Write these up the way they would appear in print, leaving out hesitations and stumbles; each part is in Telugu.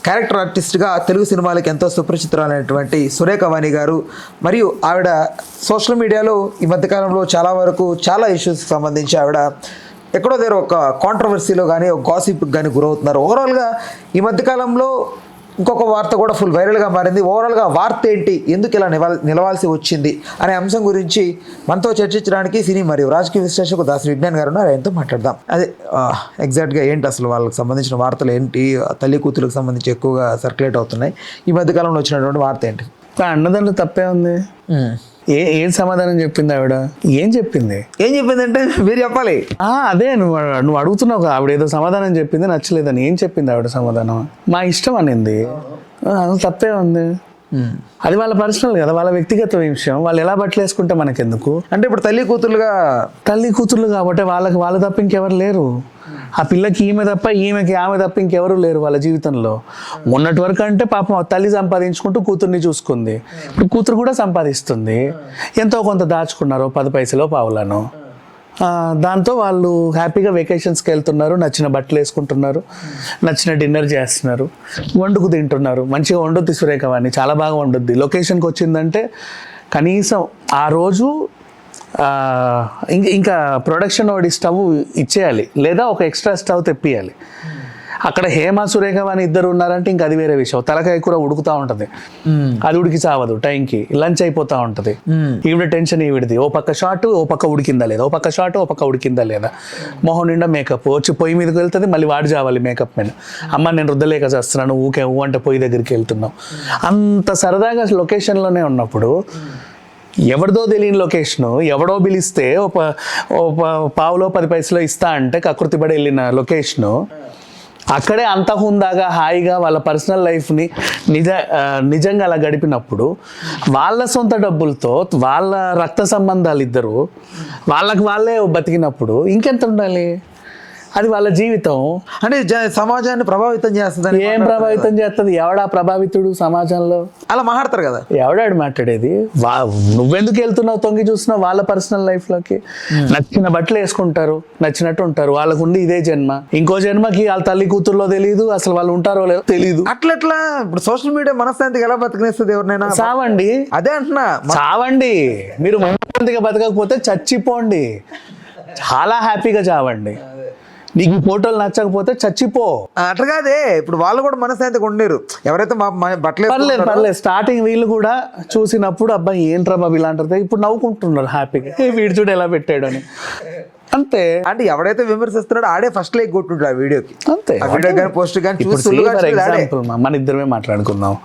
క్యారెక్టర్ ఆర్టిస్ట్గా తెలుగు సినిమాలకు ఎంతో సుపరిచితురాలైనటువంటి సురేఖ వాణి గారు. మరియు ఆవిడ సోషల్ మీడియాలో ఈ మధ్యకాలంలో చాలా వరకు చాలా ఇష్యూస్కి సంబంధించి ఆవిడ ఎక్కడో దగ్గర ఒక కాంట్రవర్సీలో కానీ ఒక గాసిప్కి కానీ గురవుతున్నారు. ఓవరాల్గా ఈ మధ్యకాలంలో ఇంకొక వార్త కూడా ఫుల్ వైరల్గా మారింది. ఓవరాల్గా వార్త ఏంటి, ఎందుకు ఇలా నిలవాల్సి వచ్చింది అనే అంశం గురించి మనతో చర్చించడానికి సినీ మరియు రాజకీయ విశ్లేషకు దాసరి విజ్ఞాన్ గారు ఉన్నారు. ఆయనతో మాట్లాడదాం. అదే ఎగ్జాక్ట్గా ఏంటి అసలు వాళ్ళకి సంబంధించిన వార్తలు ఏంటి, తల్లి కూతురికి సంబంధించి ఎక్కువగా సర్క్యులేట్ అవుతున్నాయి. ఈ మధ్యకాలంలో వచ్చినటువంటి వార్త ఏంటి? అన్నదాంట్లో తప్పే ఉంది. ఏం సమాధానం చెప్పింది ఆవిడ? ఏం చెప్పింది అంటే మీరు చెప్పాలి. అదే నువ్వు అడుగుతున్నావు. ఆవిడ ఏదో సమాధానం చెప్పింది, నచ్చలేదని. ఏం చెప్పింది ఆవిడ సమాధానం? మా ఇష్టం అనింది. తప్పే ఉంది. అది వాళ్ళ పర్సనల్ కదా, వాళ్ళ వ్యక్తిగత విషయం. వాళ్ళు ఎలా బట్టలు వేసుకుంటే మనకెందుకు? అంటే ఇప్పుడు తల్లి కూతుర్లు కాబట్టి వాళ్ళ తప్ప ఇంకెవరు లేరు. ఆ పిల్లకి ఈమె తప్ప, ఈమెకి ఆమె తప్ప ఇంకెవరు లేరు వాళ్ళ జీవితంలో. ఉన్నటి వరకు అంటే పాపం తల్లి సంపాదించుకుంటూ కూతుర్ని చూసుకుంది. ఇప్పుడు కూతురు కూడా సంపాదిస్తుంది. ఎంతో కొంత దాచుకున్నారు, 10 పైసలో పావులను. దాంతో వాళ్ళు హ్యాపీగా వెకేషన్స్కి వెళ్తున్నారు, నచ్చిన బట్టలు వేసుకుంటున్నారు, నచ్చిన డిన్నర్ చేస్తున్నారు, వండుకు తింటున్నారు. మంచిగా వండుద్ది సురేఖ వాణి, చాలా బాగా వండుద్ది. లొకేషన్కి వచ్చిందంటే కనీసం ఆ రోజు ఇంకా ప్రొడక్షన్ వాడి స్టవ్ ఇచ్చేయాలి, లేదా ఒక ఎక్స్ట్రా స్టవ్ తెప్పియాలి. అక్కడ హేమ సురేఖ వాణి ఇద్దరు ఉన్నారంటే ఇంకా అది వేరే విషయం. తలకాయ కూర ఉడుకుతూ ఉంటుంది, అది ఉడికి చావదు. టైంకి లంచ్ అయిపోతూ ఉంటుంది. ఈవిడ టెన్షన్ ఈవిడిది. ఓ పక్క షార్ట్, ఓ పక్క ఉడికిందా లేదా, ఓ పక్క షార్ట్, ఓ పక్క ఉడికిందా లేదా. మొహం నిండా మేకప్ వచ్చి పొయ్యి మీదకి వెళ్తుంది, మళ్ళీ వాడి చావాలి మేకప్ మీద. అమ్మ నేను రుద్దలేక చేస్తున్నాను, ఊకే ఊ అంటే పొయ్యి దగ్గరికి వెళ్తున్నావు. అంత సరదాగా లొకేషన్లోనే ఉన్నప్పుడు ఎవరిదో తెలియని లొకేషను, ఎవడో పిలిస్తే పావులో 10 పైసలో ఇస్తా అంటే కకృతి పడి వెళ్ళిన లొకేషను, అక్కడే అంత హుందాగా హాయిగా వాళ్ళ పర్సనల్ లైఫ్ని నిజంగా అలా గడిపినప్పుడు, వాళ్ళ సొంత డబ్బులతో వాళ్ళ రక్త సంబంధాలు ఇద్దరు వాళ్ళకి వాళ్ళే బతికినప్పుడు ఇంకెంత ఉండాలి? అది వాళ్ళ జీవితం. అంటే సమాజాన్ని ప్రభావితం చేస్తుంది. ఏం ప్రభావితం చేస్తుంది? ఎవడా ప్రభావితుడు సమాజంలో? అలా మాట్లాడతారు కదా. ఎవడాడు మాట్లాడేది? నువ్వెందుకు వెళ్తున్నావు తొంగి చూస్తున్నావు వాళ్ళ పర్సనల్ లైఫ్లోకి? నచ్చిన బట్టలు వేసుకుంటారు, నచ్చినట్టు ఉంటారు. వాళ్ళకు ఉండి ఇదే జన్మ, ఇంకో జన్మకి వాళ్ళ తల్లి కూతుర్లో తెలియదు, అసలు వాళ్ళు ఉంటారో లేదో తెలియదు. అట్లా ఇప్పుడు సోషల్ మీడియా మనశ్శాంతికి ఎలా బతికినేస్తుంది ఎవరినైనా? చావండి. అదే అంటున్నా, చావండి. మీరు మనశ్శాంతిగా బతకకపోతే చచ్చిపోండి, చాలా హ్యాపీగా చావండి. నీకు ఫోటోలు నచ్చకపోతే చచ్చిపో. అట్లా కాదే, ఇప్పుడు వాళ్ళు కూడా మనశ్శాంతిగా ఉండలేరు. ఎవరైతే బట్టలు పర్లేదు. స్టార్టింగ్ వీళ్ళు కూడా చూసినప్పుడు అబ్బాయి ఏంట్రా బాబు ఇలాంటిది, ఇప్పుడు నవ్వుకుంటున్నారు హ్యాపీగా, వీడు చూడు ఎలా పెట్టాడు అని. అంతే. అంటే ఎవడైతే విమర్శిస్తున్నాడో ఆడే ఫస్ట్ లైక్ కొట్టుంటాడు ఆ వీడియోకి. అంతే. ఆ వీడియో కానీ పోస్ట్ కానీ చూసి ఫర్ ఎగ్జాంపుల్ మన ఇద్దరమే మాట్లాడుకుందాం.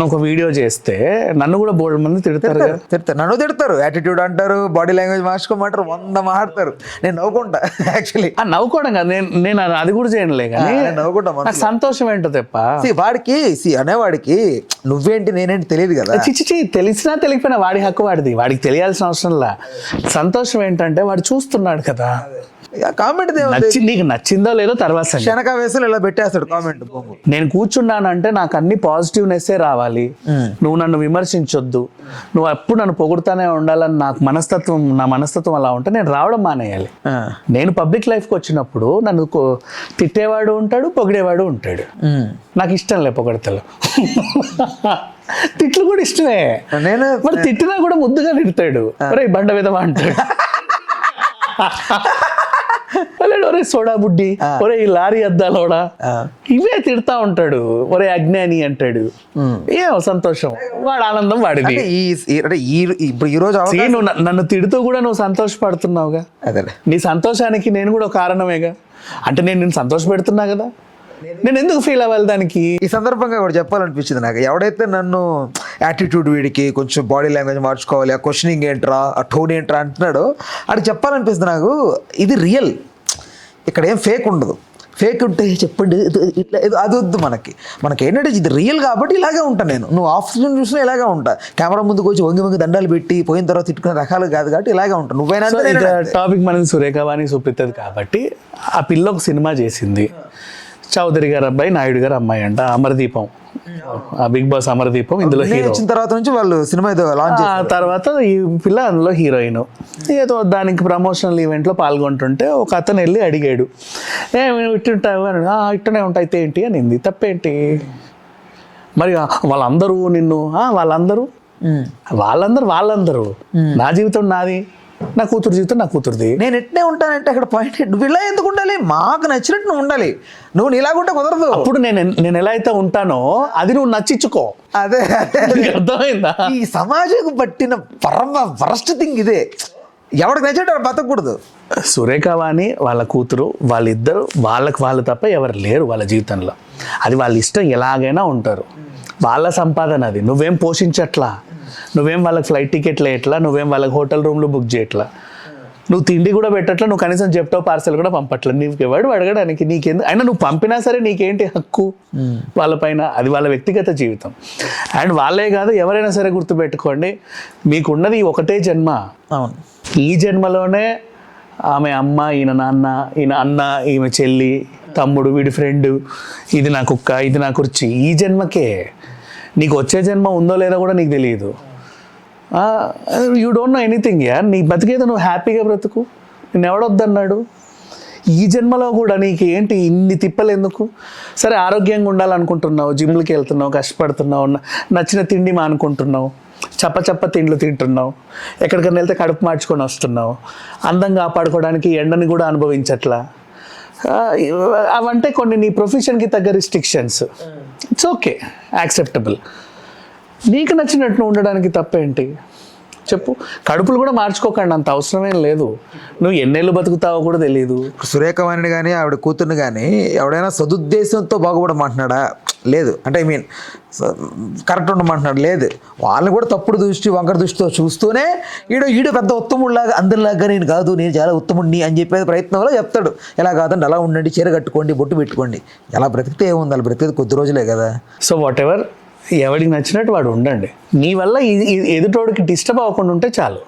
ఒక వీడియో చేస్తే నన్ను కూడా బోల్డ్ మంది తిడతారు. నన్ను తిడతారు, యాటిట్యూడ్ అంటారు, బాడీ లాంగ్వేజ్ మార్చుకోమంటారు, 100 మాట్లాడతారు. నేను నవ్వుకుంటా. యాక్చువల్లీ నవ్వుకోవడం కాదు, నేను అది కూడా చేయనులే, కానీ నవ్వుకుంటా. నాకు సంతోషం ఏంటో తెప్ప. వాడికి అనేవాడికి నువ్వేంటి నేనేంటి తెలియదు కదా. చిచ్చి తెలిసినా తెలియకపోయినా వాడి హక్కు వాడిది, వాడికి తెలియాల్సిన అవసరంలా. సంతోషం ఏంటంటే వాడు చూస్తున్నాడు కదా. కామెంట్ నీకు నచ్చిందో లేదో తర్వాత శనక వేసులు ఇలా పెట్టేస్తాడు కామెంట్. నేను కూర్చున్నానంటే నాకు అన్ని పాజిటివ్నెస్సే రావాలి. నువ్వు నన్ను విమర్శించొద్దు, నువ్వు ఎప్పుడు నన్ను పొగుడుతానే ఉండాలని నా మనస్తత్వం అలా ఉంటే నేను రావడం మానేయాలి. నేను పబ్లిక్ లైఫ్కి వచ్చినప్పుడు నన్ను తిట్టేవాడు ఉంటాడు, పొగిడేవాడు ఉంటాడు. నాకు ఇష్టం లే పొగడతలు. తిట్లు కూడా ఇష్టమే. నేను మరి తిట్టినా కూడా ముద్దుగా తిడతాడు, ఒరే బండ విధవా అంటాడు. ఒరే సోడా బుడ్డి, ఒరే ఈ లారీ అద్దాలోడా, ఇవే తిడతా ఉంటాడు. ఒరే అజ్ఞాని అంటాడు. ఏమో సంతోషం, వాడు ఆనందం వాడిది. ఈ రోజు నువ్వు నన్ను తిడుతూ కూడా నువ్వు సంతోషపడుతున్నావుగా, నీ సంతోషానికి నేను కూడా ఒక కారణమేగా. అంటే నేను నిన్ను సంతోష పెడుతున్నా కదా, నేను ఎందుకు ఫీల్ అవ్వాలి దానికి? ఈ సందర్భంగా కూడా చెప్పాలనిపించింది నాకు. ఎవడైతే నన్ను యాటిట్యూడ్, వీడికి కొంచెం బాడీ లాంగ్వేజ్ మార్చుకోవాలి, ఆ క్వశ్చనింగ్ ఏంట్రా, ఆ టోన్ ఏంట్రా అంటున్నాడు, అది చెప్పాలనిపిస్తుంది నాకు. ఇది రియల్, ఇక్కడ ఏం ఫేక్ ఉండదు. ఫేక్ ఉంటే చెప్పండి ఇట్లా అది వద్దు. మనకి ఏంటంటే ఇది రియల్ కాబట్టి ఇలాగే ఉంటాను నేను. నువ్వు ఆఫ్ స్క్రీన్ చూసినా ఇలాగే ఉంటా. కెమెరా ముందుకు వచ్చి వంగి దండాలు పెట్టి పోయిన తర్వాత తిట్టుకునే రకాలు కాదు కాబట్టి ఇలాగే ఉంటాను. నువ్వైనా టాపిక్ మనది సురేఖ వాణి సుప్రీతది కాబట్టి ఆ పిల్ల ఒక సినిమా చేసింది. చౌదరి గారు అబ్బాయి, నాయుడు గారు అమ్మాయి అంట. అమరదీపం, ఆ బిగ్ బాస్ అమరదీపం ఇందులో హీరో. వచ్చిన తర్వాత నుంచి వాళ్ళు సినిమా ఏదో లాంచ్ ఆ తర్వాత ఈ పిల్ల అందులో హీరోయిన్. ఏదో దానికి ప్రమోషనల్ ఈవెంట్లో పాల్గొంటుంటే ఒక అతను వెళ్ళి అడిగాడు, ఇట్టుంటావు అని. ఇట్టనే ఉంటాయి ఏంటి అనింది. తప్పేంటి మరి? వాళ్ళందరూ నిన్ను వాళ్ళందరూ నా జీవితం నాది, నా కూతురు జీవితం నా కూతురుది. నేను ఎట్నే ఉంటానంటే అక్కడ పాయింట్, నువ్వు ఇలా ఎందుకు ఉండాలి? మాకు నచ్చినట్టు నువ్వు ఉండాలి. నువ్వు నీలాగుంటే కుదరదు. అప్పుడు నేను ఎలా అయితే ఉంటానో అది నువ్వు నచ్చించుకో. అదే అర్థమైందా? ఈ సమాజం పట్టిన వరస్ట్ థింగ్ ఇదే. ఎవరికి నచ్చినట్టు బతకూడదు. సురేఖ వాణి వాళ్ళ కూతురు వాళ్ళిద్దరు వాళ్ళు తప్ప ఎవరు లేరు వాళ్ళ జీవితంలో. అది వాళ్ళ ఇష్టం, ఎలాగైనా ఉంటారు. వాళ్ళ సంపాదన అది. నువ్వేం పోషించట్లా, నువ్వేం వాళ్ళకి ఫ్లైట్ టికెట్లు వేయట్లా, నువ్వేం వాళ్ళకి హోటల్ రూమ్లు బుక్ చేయట్లా, నువ్వు తిండి కూడా పెట్టట్లా, నువ్వు కనీసం చెప్తావు పార్సల్ కూడా పంపట్లా. నీకు ఎవడు అడగడానికి? నీకెందుకు? అయినా నువ్వు పంపినా సరే నీకేంటి హక్కు వాళ్ళపైన? అది వాళ్ళ వ్యక్తిగత జీవితం. అండ్ వాళ్ళే కాదు, ఎవరైనా సరే గుర్తుపెట్టుకోండి, మీకున్నది ఒకటే జన్మ. అవును. ఈ జన్మలోనే ఆమె అమ్మ, ఈయన నాన్న, ఈయన అన్న, ఈమె చెల్లి, తమ్ముడు, వీడి ఫ్రెండ్, ఇది నా కుక్క, ఇది నా కుర్చీ. ఈ జన్మకే. నీకు వచ్చే జన్మ ఉందో లేదో కూడా నీకు తెలియదు. యూ డోంట్ నో ఎనీథింగ్ యార్. నీ బతికేదో నువ్వు హ్యాపీగా బ్రతుకు. నేను ఎవడొద్దన్నాడు? ఈ జన్మలో కూడా నీకు ఏంటి ఇన్ని తిప్పలు ఎందుకు? సరే, ఆరోగ్యంగా ఉండాలనుకుంటున్నావు, జిమ్లకి వెళ్తున్నావు, కష్టపడుతున్నావు, నచ్చిన తిండి మానుకుంటున్నావు, చప్ప తిండ్లు తింటున్నావు, ఎక్కడికైనా వెళ్తే కడుపు మార్చుకొని వస్తున్నావు, అందంగా కాపాడుకోవడానికి ఎండని కూడా అనుభవించట్లా. అవంటే కొన్ని నీ ప్రొఫెషన్కి తగ్గ రిస్ట్రిక్షన్స్. It's okay, acceptable. నీకు నచ్చినట్టు ఉండడానికి తప్పేంటి చెప్పు? కడుపులు కూడా మార్చుకోకండి, అంత అవసరమేం లేదు. నువ్వు ఎన్నేళ్ళు బతుకుతావో కూడా తెలియదు. సురేఖ వాణిని కానీ ఆవిడ కూతుర్ని కానీ ఎవడైనా సదుద్దేశంతో బాగుపడమంటున్నాడా? లేదు. అంటే ఐ మీన్ కరెక్ట్ ఉండమంటున్నాడు? లేదు. వాళ్ళని కూడా తప్పుడు దృష్టి, వంకర దృష్టితో చూస్తూనే ఈడు పెద్ద ఉత్తముడిలాగా, అందరిలాగా నేను కాదు, నేను చాలా ఉత్తముడిని అని చెప్పేది ప్రయత్నంలో చెప్తాడు. ఎలా కాదండి, అలా ఉండండి, చీర కట్టుకోండి, బొట్టు పెట్టుకోండి. ఎలా బ్రతికితే ఏముంది? అలా బ్రతికేది కొద్ది రోజులే కదా. సో వాట్ ఎవర్, ఎవడికి నచ్చినట్టు వాడు ఉండండి. నీ వల్ల ఎదుటోడికి డిస్టర్బ్ అవ్వకుండా ఉంటే చాలు.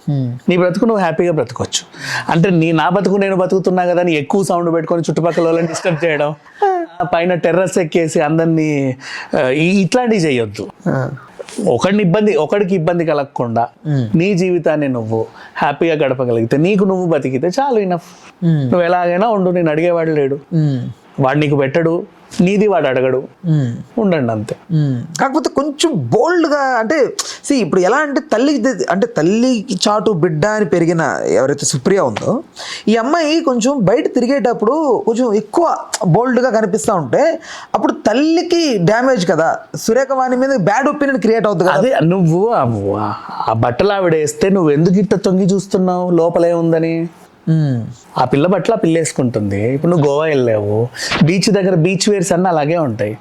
నీ బ్రతుకు నువ్వు హ్యాపీగా బ్రతకొచ్చు. అంటే నా బతుకు నేను బతుకుతున్నా కదా అని ఎక్కువ సౌండ్ పెట్టుకొని చుట్టుపక్కల వాళ్ళని డిస్టర్బ్ చేయడం, పైన టెర్రస్ ఎక్కేసి అందరినీ ఇట్లాంటివి చేయొద్దు. ఒకడికి ఇబ్బంది కలగకుండా నీ జీవితాన్ని నువ్వు హ్యాపీగా గడపగలిగితే, నీకు నువ్వు బతికితే చాలు, ఇనఫ్. నువ్వు ఎలాగైనా ఉండు, నేను అడిగేవాడు లేడు, వాడు నీకు పెట్టడు, నీది వాడు అడగడు, ఉండండి అంతే. కాకపోతే కొంచెం బోల్డ్గా, అంటే ఇప్పుడు ఎలా అంటే తల్లికి చాటు బిడ్డ అని పెరిగిన ఎవరైతే సుప్రియ ఉందో, ఈ అమ్మాయి కొంచెం బయట తిరిగేటప్పుడు కొంచెం ఎక్కువ బోల్డ్గా కనిపిస్తూ ఉంటే అప్పుడు తల్లికి డ్యామేజ్ కదా. సురేఖ వాణి మీద బ్యాడ్ ఒపీనియన్ క్రియేట్ అవుతుంది కదా. అదే నువ్వు ఆ బట్టలు ఆవిడ వేస్తే నువ్వు ఎందుకు ఇట్ట తొంగి చూస్తున్నావు? లోపలే ఉందని. ఆ పిల్ల బట్టలు ఆ పిల్ల వేసుకుంటుంది. ఇప్పుడు నువ్వు గోవా వెళ్ళావు, బీచ్ దగ్గర బీచ్ వేర్స్ అన్నీ అలాగే ఉంటాయి.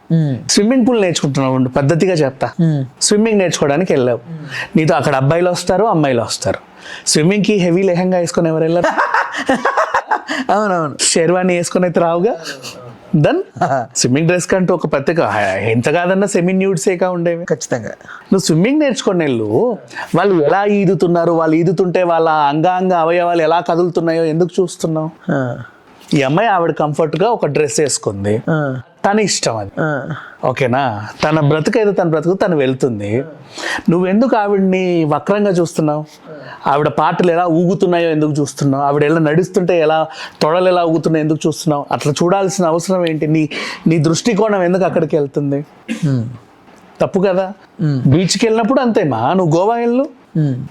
స్విమ్మింగ్ పూల్ నేర్చుకుంటున్నావు, పద్ధతిగా చెప్తా. స్విమ్మింగ్ నేర్చుకోవడానికి వెళ్ళావు, నీతో అక్కడ అబ్బాయిలు వస్తారు, అమ్మాయిలు వస్తారు. స్విమ్మింగ్కి హెవీ లెహంగా వేసుకొని ఎవరు వెళ్ళారు? అవునవును. షెర్వాణి వేసుకొని అయితే రావుగా. దెన్ స్విమ్మింగ్ డ్రెస్ కంటూ ఒక ప్రత్యేక, ఎంత కాదన్నా సెమీ న్యూడ్సేగా ఉండేవి. ఖచ్చితంగా. నువ్వు స్విమ్మింగ్ నేర్చుకొని వెళ్ళు. వాళ్ళు ఎలా ఈదుతున్నారు, వాళ్ళు ఈదుతుంటే వాళ్ళ అంగాంగ అవయవాలు ఎలా కదులుతున్నాయో ఎందుకు చూస్తున్నావు? ఈ అమ్మాయి ఆవిడ కంఫర్ట్గా ఒక డ్రెస్ వేసుకుంది, తన ఇష్టం అది, ఓకేనా? తన బ్రతుకైతే తన బ్రతుకు తను వెళ్తుంది. నువ్వెందుకు ఆవిడ్ని వక్రంగా చూస్తున్నావు? ఆవిడ పాటలు ఎలా ఊగుతున్నాయో ఎందుకు చూస్తున్నావు? ఆవిడ ఎలా నడుస్తుంటే ఎలా తొడలు ఎలా ఊగుతున్నాయో ఎందుకు చూస్తున్నావు? అట్లా చూడాల్సిన అవసరం ఏంటి? నీ దృష్టికోణం ఎందుకు అక్కడికి వెళ్తుంది? తప్పు కదా. బీచ్కి వెళ్ళినప్పుడు అంతేమా, నువ్వు గోవా వెళ్ళు,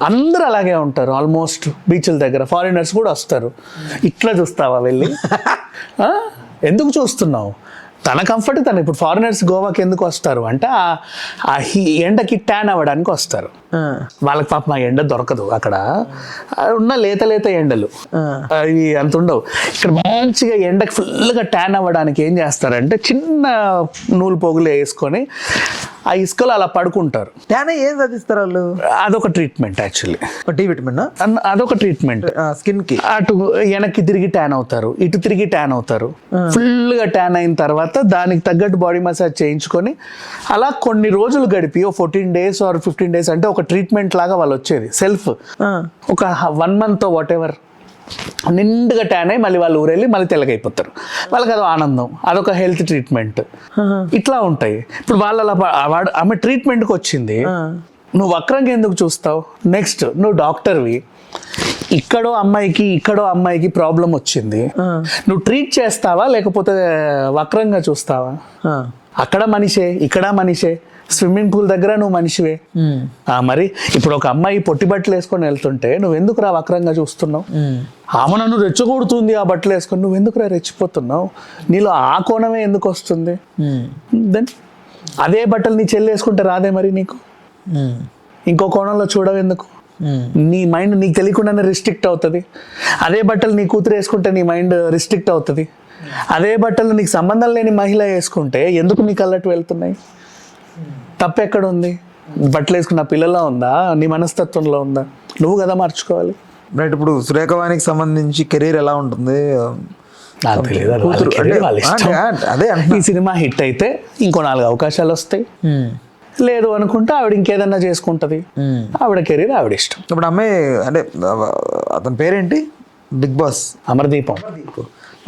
అందరూ అలాగే ఉంటారు ఆల్మోస్ట్. బీచ్ల దగ్గర ఫారినర్స్ కూడా వస్తారు. ఇట్లా చూస్తావా వెళ్ళి? ఎందుకు చూస్తున్నావు? తన కంఫర్ట్ తను. ఇప్పుడు ఫారినర్స్ గోవాకి ఎందుకు వస్తారు అంటే ఆ ఎండకి ట్యాన్ అవ్వడానికి వస్తారు. వాళ్ళకి పాపం ఆ ఎండ దొరకదు అక్కడ ఉన్న లేత ఎండలు అవి అంత ఉండవు. ఇక్కడ మంచిగా ఎండకి ఫుల్గా ట్యాన్ అవ్వడానికి ఏం చేస్తారంటే చిన్న నూలు పోగులు వేసుకొని ఆ ఇసుకలో అలా పడుకుంటారు. ట్యాన్ ఏం సాధిస్తారు వాళ్ళు? అదొక ట్రీట్మెంట్ యాక్చువల్లీ. డి విటమిన్ అదొక ట్రీట్మెంట్. స్కిన్ కి అటు వెనక్కి తిరిగి ట్యాన్ అవుతారు, ఇటు తిరిగి ట్యాన్ అవుతారు. ఫుల్గా ట్యాన్ అయిన తర్వాత దానికి తగ్గట్టు బాడీ మసాజ్ చేయించుకొని అలా కొన్ని రోజులు గడిపి 14 days or 15 days అంటే ఒక ట్రీట్మెంట్ లాగా వాళ్ళు వచ్చేది. సెల్ఫ్ ఒక 1 month వాట్ ఎవర్ నిండుగా ట్యాన్ అయ్యి మళ్ళీ వాళ్ళు ఊరెళ్ళి మళ్ళీ తెల్లగైపోతారు. వాళ్ళకి అదో ఆనందం, అదొక హెల్త్ ట్రీట్మెంట్. ఇట్లా ఉంటాయి. ఇప్పుడు ఆమె ట్రీట్మెంట్కి వచ్చింది, నువ్వు వక్రంగా ఎందుకు చూస్తావు? నెక్స్ట్ నువ్వు డాక్టర్వి, ఇక్కడో అమ్మాయికి ప్రాబ్లం వచ్చింది, నువ్వు ట్రీట్ చేస్తావా లేకపోతే వక్రంగా చూస్తావా? అక్కడ మనిషే, ఇక్కడ మనిషే, స్విమ్మింగ్ పూల్ దగ్గర నువ్వు మనిషివే. మరి ఇప్పుడు ఒక అమ్మాయి పొట్టి బట్టలు వేసుకొని వెళ్తుంటే నువ్వు ఎందుకు రా వక్రంగా చూస్తున్నావు? ఆమె నన్ను రెచ్చగొడుతుంది ఆ బట్టలు వేసుకొని, నువ్వు ఎందుకు రా రెచ్చిపోతున్నావు? నీలో ఆ కోణమే ఎందుకు వస్తుంది? దెన్ అదే బట్టలు నీ చెల్లి వేసుకుంటే రాదే మరి నీకు? ఇంకో కోణంలో చూడవెందుకు? నీ మైండ్ నీకు తెలియకుండానే రిస్ట్రిక్ట్ అవుతుంది. అదే బట్టలు నీ కూతురు వేసుకుంటే నీ మైండ్ రిస్ట్రిక్ట్ అవుతుంది. అదే బట్టలు నీకు సంబంధం లేని మహిళ వేసుకుంటే ఎందుకు నీకు అల్లట్టు వెళ్తున్నాయి? తప్పెక్కడ ఉంది? బట్టలు వేసుకున్న పిల్లల్లో ఉందా, నీ మనస్తత్వంలో ఉందా? నువ్వు కదా మార్చుకోవాలి. రైట్. ఇప్పుడు సురేఖవానికి సంబంధించి కెరీర్ ఎలా ఉంటుంది? నాకు తెలియదు, వాళ్ళ ఇష్టం. అదే ఈ సినిమా హిట్ అయితే ఇంకో 4 అవకాశాలు వస్తాయి. లేదు అనుకుంటే ఆవిడ ఇంకేదన్నా చేసుకుంటది. ఆవిడ కెరీర్ ఆవిడ ఇష్టం. ఇప్పుడు అమ్మాయి అంటే అతని పేరేంటి? బిగ్ బాస్ అమర్దీపం.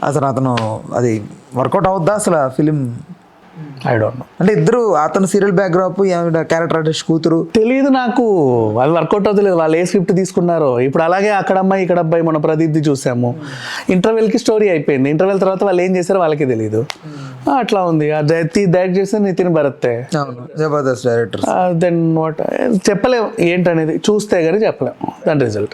అసలు అతను అది వర్కౌట్ అవుద్దా అసలు ఫిలిం? I don't know. అంటే ఇద్దరు, అతను సీరియల్ బ్యాక్డ్రాప్, క్యారెక్టర్ ఆర్టిస్ట్ కూతురు. తెలియదు నాకు, వాళ్ళు వర్కౌట్ అవుతలేదు. వాళ్ళు ఏ స్క్రిప్ట్ తీసుకున్నారో. ఇప్పుడు అలాగే అక్కడ అమ్మాయి ఇక్కడ అబ్బాయి మన ప్రదీప్ది చూసాము. ఇంటర్వెల్కి స్టోరీ అయిపోయింది. ఇంటర్వెల్ తర్వాత వాళ్ళు ఏం చేశారో వాళ్ళకే తెలియదు. అట్లా ఉంది. డైరెక్ట్ చేస్తే నితిన్ భరతే, జబర్దస్త్ డైరెక్టర్. దెన్ వాట్ చెప్పలేము ఏంటనేది, చూస్తే కానీ చెప్పలేము దాని రిజల్ట్.